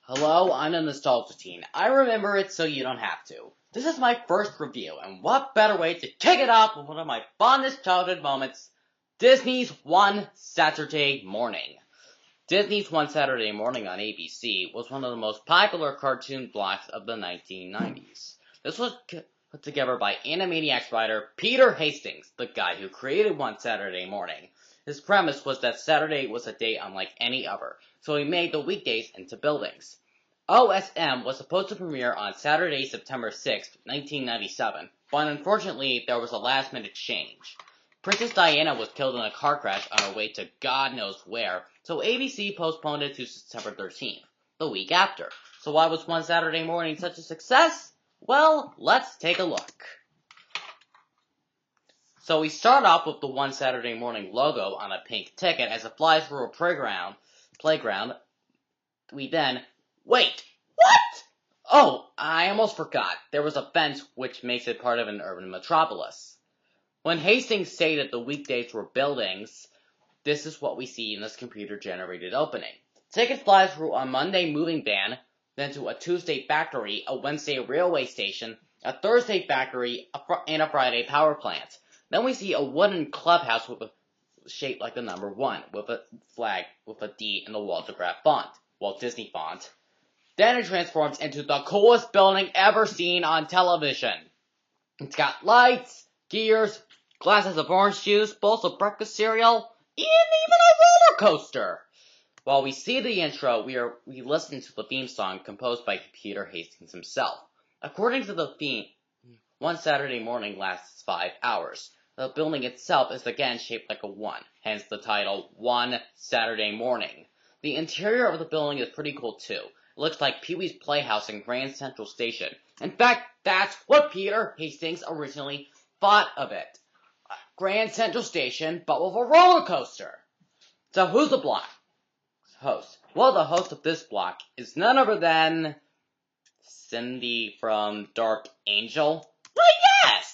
Hello, I'm a nostalgia teen. I remember it so you don't have to. This is my first review, and what better way to kick it off with one of my fondest childhood moments, Disney's One Saturday Morning. Disney's One Saturday Morning on ABC was one of the most popular cartoon blocks of the 1990s. This was put together by Animaniacs writer Peter Hastings, the guy who created One Saturday Morning. His premise was that Saturday was a day unlike any other, so he made the weekdays into buildings. OSM was supposed to premiere on Saturday, September 6, 1997, but unfortunately there was a last-minute change. Princess Diana was killed in a car crash on her way to God knows where, so ABC postponed it to September 13th, the week after. So why was One Saturday Morning such a success? Well, let's take a look. So we start off with the One Saturday Morning logo on a pink ticket as it flies through a playground. We then... Wait! What? Oh, I almost forgot. There was a fence which makes it part of an urban metropolis. When Hastings stated the weekdays were buildings, this is what we see in this computer-generated opening. Ticket flies through a Monday moving van, then to a Tuesday factory, a Wednesday railway station, a Thursday factory, and a Friday power plant. Then we see a wooden clubhouse with a shaped like the number 1, with a flag with a D in the Walt Disney font. Then it transforms into the coolest building ever seen on television. It's got lights, gears, glasses of orange juice, bowls of breakfast cereal, and even a roller coaster. While we see the intro, we listen to the theme song composed by Peter Hastings himself. According to the theme, One Saturday Morning lasts 5 hours. The building itself is again shaped like a 1, hence the title One Saturday Morning. The interior of the building is pretty cool too. It looks like Pee-wee's Playhouse in Grand Central Station. In fact, that's what Peter Hastings originally thought of it. Grand Central Station, but with a roller coaster. So who's the block host? Well, the host of this block is none other than Cindy from Dark Angel. Well, yes!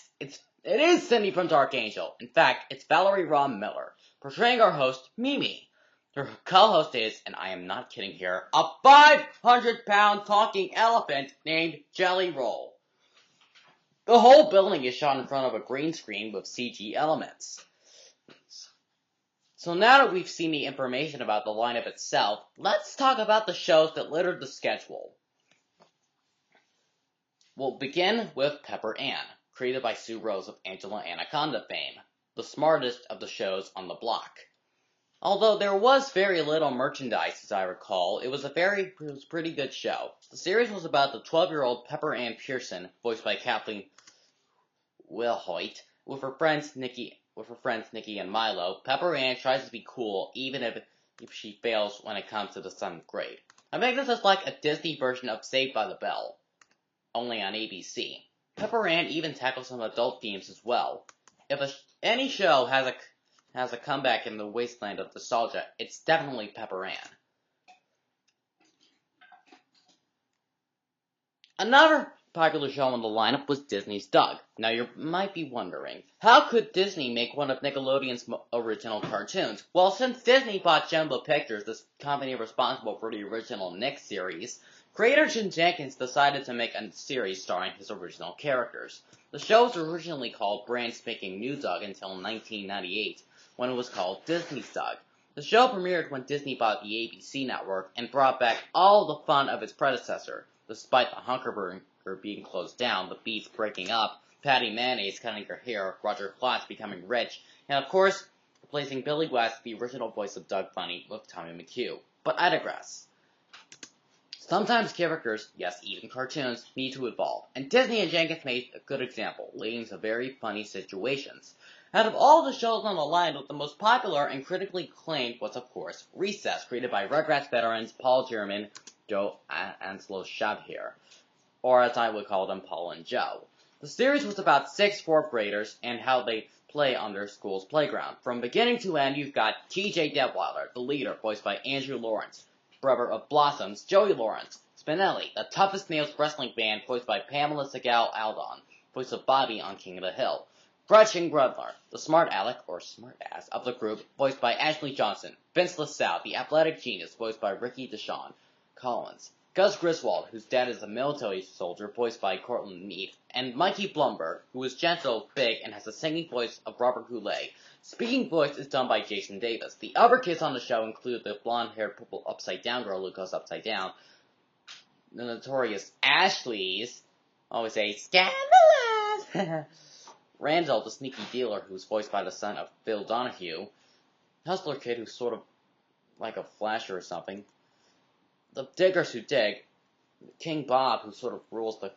It is Cindy from Dark Angel. In fact, it's Valerie Ron Miller, portraying our host, Mimi. Her co-host is, and I am not kidding here, a 500-pound talking elephant named Jelly Roll. The whole building is shot in front of a green screen with CG elements. So now that we've seen the information about the lineup itself, let's talk about the shows that littered the schedule. We'll begin with Pepper Ann, created by Sue Rose of Angela Anaconda fame, the smartest of the shows on the block. Although there was very little merchandise, as I recall, it was a pretty good show. The series was about the 12-year-old Pepper Ann Pearson, voiced by Kathleen Wilhoit, with her friends Nikki and Milo. Pepper Ann tries to be cool, even if she fails when it comes to the 7th grade. I think this is like a Disney version of Saved by the Bell, only on ABC. Pepper Ann even tackles some adult themes as well. If any show has a comeback in the wasteland of nostalgia, it's definitely Pepper Ann. Another popular show on the lineup was Disney's Doug. Now you might be wondering, how could Disney make one of Nickelodeon's original cartoons? Well, since Disney bought Jumbo Pictures, this company responsible for the original Nick series, creator Jim Jenkins decided to make a series starring his original characters. The show was originally called Brand Spanking New Doug until 1998, when it was called Disney's Doug. The show premiered when Disney bought the ABC network and brought back all the fun of its predecessor. Despite the Hunkerburger being closed down, the Beats breaking up, Patty Mayonnaise cutting her hair, Roger Klotz becoming rich, and of course, replacing Billy West, the original voice of Doug Funny, with Tommy McHugh. But I digress. Sometimes characters, yes, even cartoons, need to evolve, and Disney and Jenkins made a good example, leading to very funny situations. Out of all the shows on the lineup, the most popular and critically acclaimed was, of course, Recess, created by Rugrats veterans Paul German, Joe Anselo Shabhir, or as I would call them, Paul and Joe. The series was about 6 4th graders and how they play on their school's playground. From beginning to end, you've got TJ Detweiler, the leader, voiced by Andrew Lawrence, brother of Blossoms, Joey Lawrence, Spinelli, the toughest nails wrestling band, voiced by Pamela Segal Aldon, voice of Bobby on King of the Hill, Gretchen Grudler, the smart aleck, or smartass, of the group, voiced by Ashley Johnson, Vince LaSalle, the athletic genius, voiced by Ricky Deshawn Collins, Gus Griswold, whose dad is a military soldier, voiced by Cortland Mead, and Mikey Blumberg, who is gentle, big, and has the singing voice of Robert Goulet. Speaking voice is done by Jason Davis. The other kids on the show include the blonde-haired purple upside-down girl who goes upside down, the notorious Ashleys, always say, scandalous! Randall, the sneaky dealer, who's voiced by the son of Phil Donahue, Hustler Kid, who's sort of like a flasher or something, the Diggers who dig, King Bob, who sort of rules the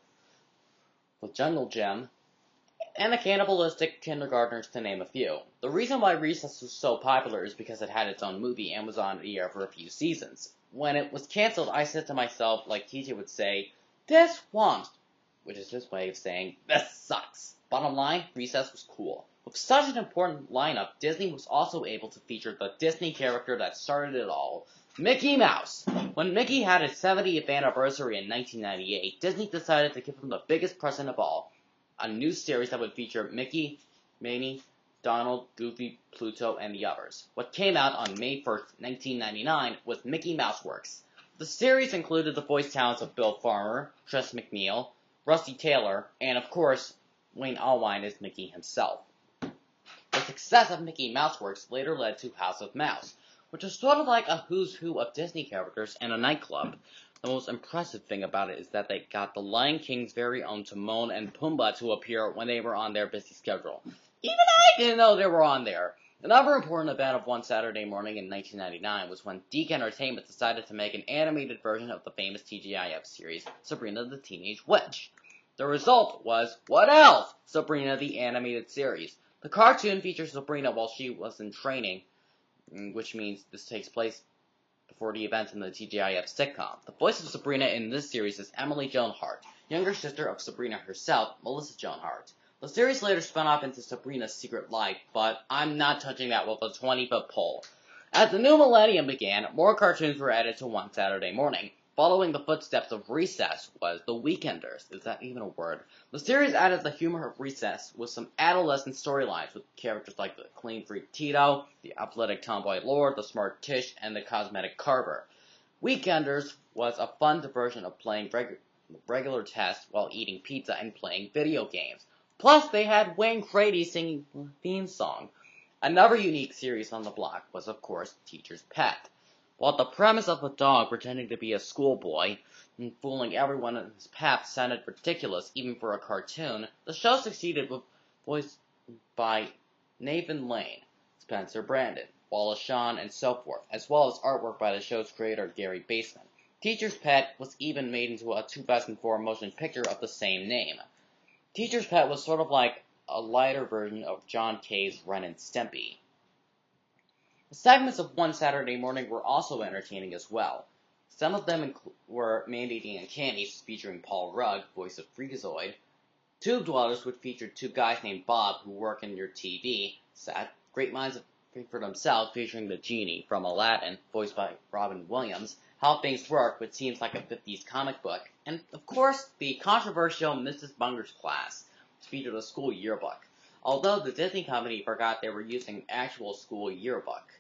jungle gym, and the cannibalistic kindergartners, to name a few. The reason why Recess was so popular is because it had its own movie and was on the air for a few seasons. When it was canceled, I said to myself, like TJ would say, this won't, which is his way of saying, this sucks. Bottom line, Recess was cool. With such an important lineup, Disney was also able to feature the Disney character that started it all, Mickey Mouse. When Mickey had his 70th anniversary in 1998, Disney decided to give him the biggest present of all, a new series that would feature Mickey, Minnie, Donald, Goofy, Pluto, and the others. What came out on May 1st, 1999 was Mickey Mouse Works. The series included the voice talents of Bill Farmer, Tress MacNeille, Rusty Taylor, and of course, Wayne Allwine as Mickey himself. The success of Mickey Mouse Works later led to House of Mouse, which is sort of like a who's who of Disney characters and a nightclub. The most impressive thing about it is that they got the Lion King's very own Timon and Pumbaa to appear when they were on their busy schedule. Even I didn't know they were on there. Another important event of one Saturday morning in 1999 was when Deke Entertainment decided to make an animated version of the famous TGIF series, Sabrina the Teenage Witch. The result was, what else? Sabrina the Animated Series. The cartoon features Sabrina while she was in training, which means this takes place before the events in the TGIF sitcom. The voice of Sabrina in this series is Emily Joan Hart, younger sister of Sabrina herself, Melissa Joan Hart. The series later spun off into Sabrina's Secret Life, but I'm not touching that with a 20-foot pole. As the new millennium began, more cartoons were added to one Saturday morning. Following the footsteps of Recess was The Weekenders. Is that even a word? The series added the humor of Recess with some adolescent storylines with characters like the clean freak Tito, the athletic tomboy Lord, the smart Tish, and the cosmetic Carver. Weekenders was a fun diversion of playing regular tests while eating pizza and playing video games. Plus, they had Wayne Grady singing the theme song. Another unique series on the block was, of course, Teacher's Pet. While the premise of a dog pretending to be a schoolboy and fooling everyone in his path sounded ridiculous even for a cartoon, the show succeeded with voice by Nathan Lane, Spencer Brandon, Wallace Shawn, and so forth, as well as artwork by the show's creator Gary Baseman. Teacher's Pet was even made into a 2004 motion picture of the same name. Teacher's Pet was sort of like a lighter version of John Kay's Ren and Stimpy. The segments of One Saturday Morning were also entertaining as well. Some of them were Mandy and Candies, featuring Paul Rudd, voice of Freakazoid, Tube Dwellers, which featured two guys named Bob who work in your TV set, Great Minds Think for Themselves, featuring the Genie from Aladdin, voiced by Robin Williams, How Things Work, which seems like a 50s comic book, and of course, the controversial Mrs. Bunger's Class, which featured a school yearbook. Although the Disney company forgot they were using actual school yearbook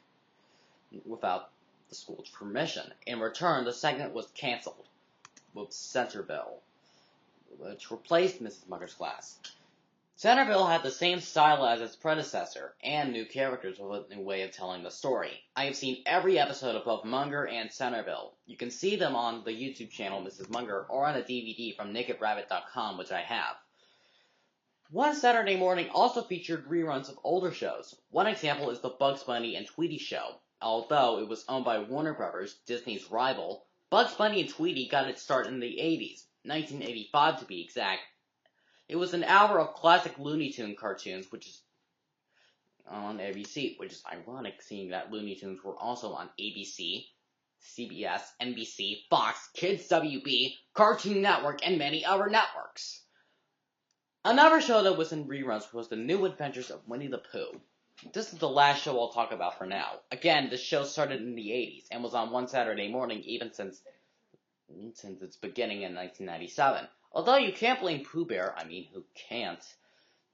without the school's permission. In return, the segment was cancelled with Centerville, which replaced Mrs. Munger's Class. Centerville had the same style as its predecessor, and new characters with a new way of telling the story. I have seen every episode of both Munger and Centerville. You can see them on the YouTube channel Mrs. Munger, or on a DVD from NakedRabbit.com, which I have. One Saturday Morning also featured reruns of older shows. One example is the Bugs Bunny and Tweety show. Although it was owned by Warner Brothers, Disney's rival, Bugs Bunny and Tweety got its start in the 80s, 1985 to be exact. It was an hour of classic Looney Tunes cartoons, which is on ABC, which is ironic seeing that Looney Tunes were also on ABC, CBS, NBC, Fox, Kids WB, Cartoon Network, and many other networks. Another show that was in reruns was The New Adventures of Winnie the Pooh. This is the last show I'll talk about for now. Again, this show started in the 80s and was on One Saturday Morning even since its beginning in 1997. Although you can't blame Pooh Bear, I mean, who can't?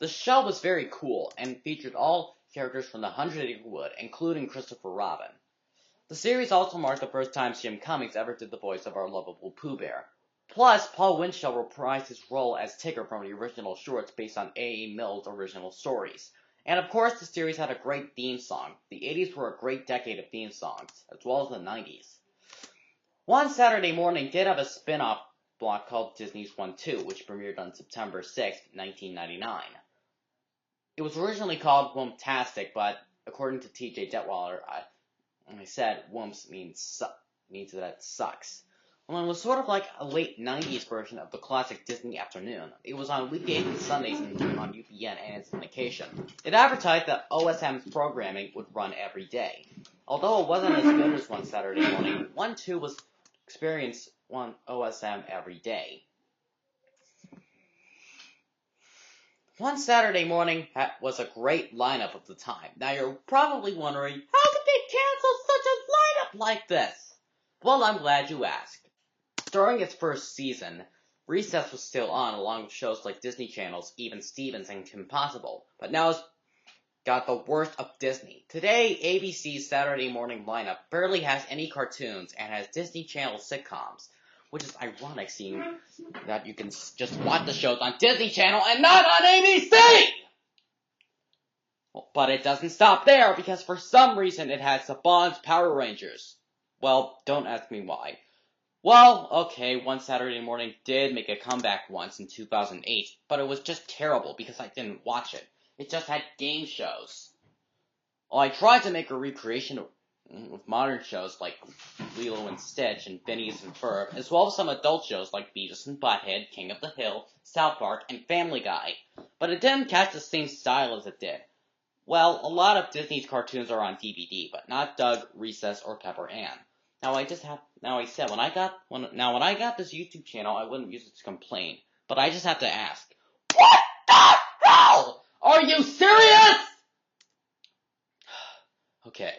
The show was very cool and featured all characters from the 100 Acre Wood, including Christopher Robin. The series also marked the first time Jim Cummings ever did the voice of our lovable Pooh Bear. Plus, Paul Winchell reprised his role as Tigger from the original shorts based on A.A. Milne's original stories. And of course, the series had a great theme song. The 80s were a great decade of theme songs, as well as the 90s. One Saturday Morning did have a spin-off block called Disney's 1-2, which premiered on September 6, 1999. It was originally called Womptastic, but according to T.J. Detweiler, I said Wumps means that it sucks. Well, it was sort of like a late 90s version of the classic Disney Afternoon. It was on weekdays and Sundays on UPN and its syndication. It advertised that OSM's programming would run every day. Although it wasn't as good as One Saturday Morning, 1-2 was experienced on OSM every day. One Saturday Morning was a great lineup of the time. Now you're probably wondering, how could they cancel such a lineup like this? Well, I'm glad you asked. During its first season, Recess was still on along with shows like Disney Channel's Even Stevens and Kim Possible, but now it's got the worst of Disney. Today, ABC's Saturday morning lineup barely has any cartoons and has Disney Channel sitcoms, which is ironic seeing that you can just watch the shows on Disney Channel and not on ABC! But it doesn't stop there, because for some reason it has Saban's Power Rangers. Well, don't ask me why. Well, okay, One Saturday Morning did make a comeback once in 2008, but it was just terrible because I didn't watch it. It just had game shows. Well, I tried to make a recreation with modern shows like Lilo and Stitch and Phineas and Ferb, as well as some adult shows like Beavis and Butthead, King of the Hill, South Park, and Family Guy. But it didn't catch the same style as it did. Well, a lot of Disney's cartoons are on DVD, but not Doug, Recess, or Pepper Ann. When I got this YouTube channel, I wouldn't use it to complain, but I just have to ask, what the hell? Are you serious? Okay.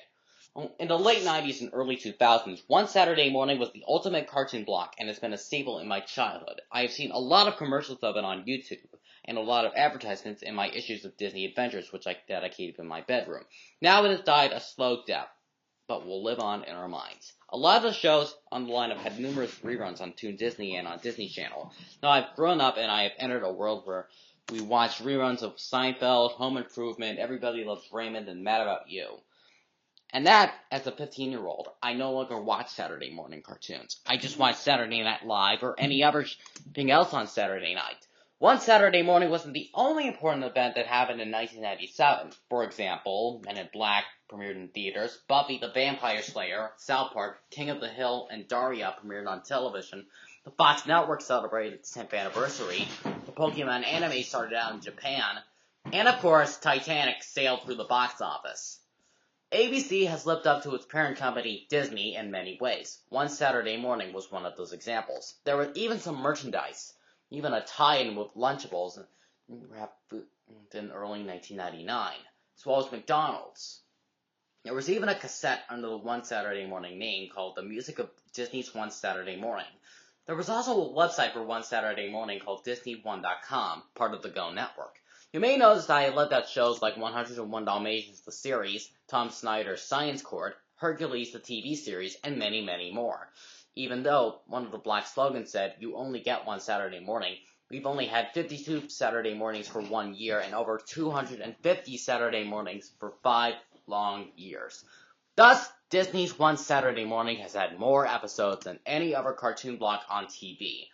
In the late 90s and early 2000s, One Saturday Morning was the ultimate cartoon block and has been a staple in my childhood. I have seen a lot of commercials of it on YouTube, and a lot of advertisements in my issues of Disney Adventures, which I dedicated in my bedroom. Now it has died a slow death, but will live on in our minds. A lot of the shows on the lineup had numerous reruns on Toon Disney and on Disney Channel. Now I've grown up and I have entered a world where we watch reruns of Seinfeld, Home Improvement, Everybody Loves Raymond, and Mad About You. And that, as a 15-year-old, I no longer watch Saturday morning cartoons. I just watch Saturday Night Live or any other thing else on Saturday night. One Saturday Morning wasn't the only important event that happened in 1997. For example, Men in Black premiered in theaters, Buffy the Vampire Slayer, South Park, King of the Hill, and Daria premiered on television, the Fox Network celebrated its 10th anniversary, the Pokemon anime started out in Japan, and of course, Titanic sailed through the box office. ABC has lived up to its parent company, Disney, in many ways. One Saturday Morning was one of those examples. There was even some merchandise, even a tie-in with Lunchables in early 1999, as well as McDonald's. There was even a cassette under the One Saturday Morning name called The Music of Disney's One Saturday Morning. There was also a website for One Saturday Morning called Disney1.com, part of the Go Network. You may notice that I left out shows like 101 Dalmatians the series, Tom Snyder's Science Court, Hercules the TV series, and many, many more. Even though one of the black slogans said, you only get one Saturday morning, we've only had 52 Saturday mornings for 1 year and over 250 Saturday mornings for 5 long years. Thus, Disney's One Saturday Morning has had more episodes than any other cartoon block on TV.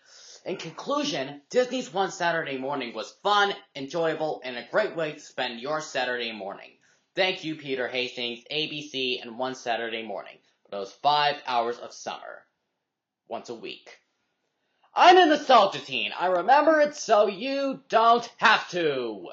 In conclusion, Disney's One Saturday Morning was fun, enjoyable, and a great way to spend your Saturday morning. Thank you, Peter Hastings, ABC, and One Saturday Morning for those 5 hours of summer. Once a week. I'm a nostalgia teen. I remember it so you don't have to.